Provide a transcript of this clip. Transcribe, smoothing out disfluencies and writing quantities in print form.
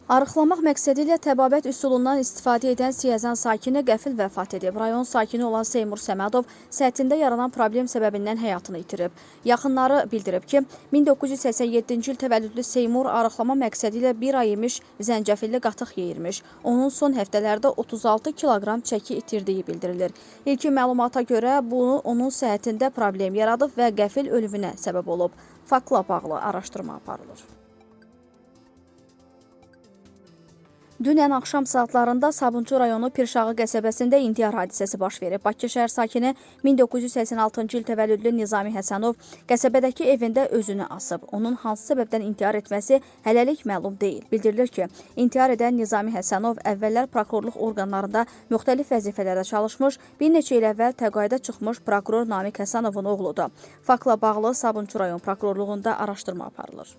Arıqlamaq məqsədi ilə təbabət üsulundan istifadə edən Siyəzən sakini qəfil vəfat edib. Rayon sakini olan Seymur Səmədov səhhətində yaranan problem səbəbindən həyatını itirib. Yaxınları bildirib ki, 1987-ci il təvəllüdlü Seymur arıqlama məqsədi ilə bir ay imiş zəncəfilli qatıq yeyirmiş. Onun son həftələrdə 36 kiloqram çəki itirdiyi bildirilir. İlkin məlumata görə bunu onun səhhətində problem yaradıb və qəfil ölümünə səbəb olub. Faktla bağlı araşdırma aparılır. Dünən axşam saatlarında Sabunçu rayonu Pirşağı qəsəbəsində intihar hadisəsi baş verib. Bakı şəhər sakini 1986-cı il təvəllüdlü Nizami Həsənov qəsəbədəki evində özünü asıb. Onun hansı səbəbdən intihar etməsi hələlik məlum deyil. Bildirilir ki, intihar edən Nizami Həsənov əvvəllər prokurorluq orqanlarında müxtəlif vəzifələrdə çalışmış, bir neçə il əvvəl təqaüdə çıxmış prokuror Namiq Həsənovun oğludur. Faktla bağlı Sabunçu rayon prokurorluğunda araşdırma aparılır.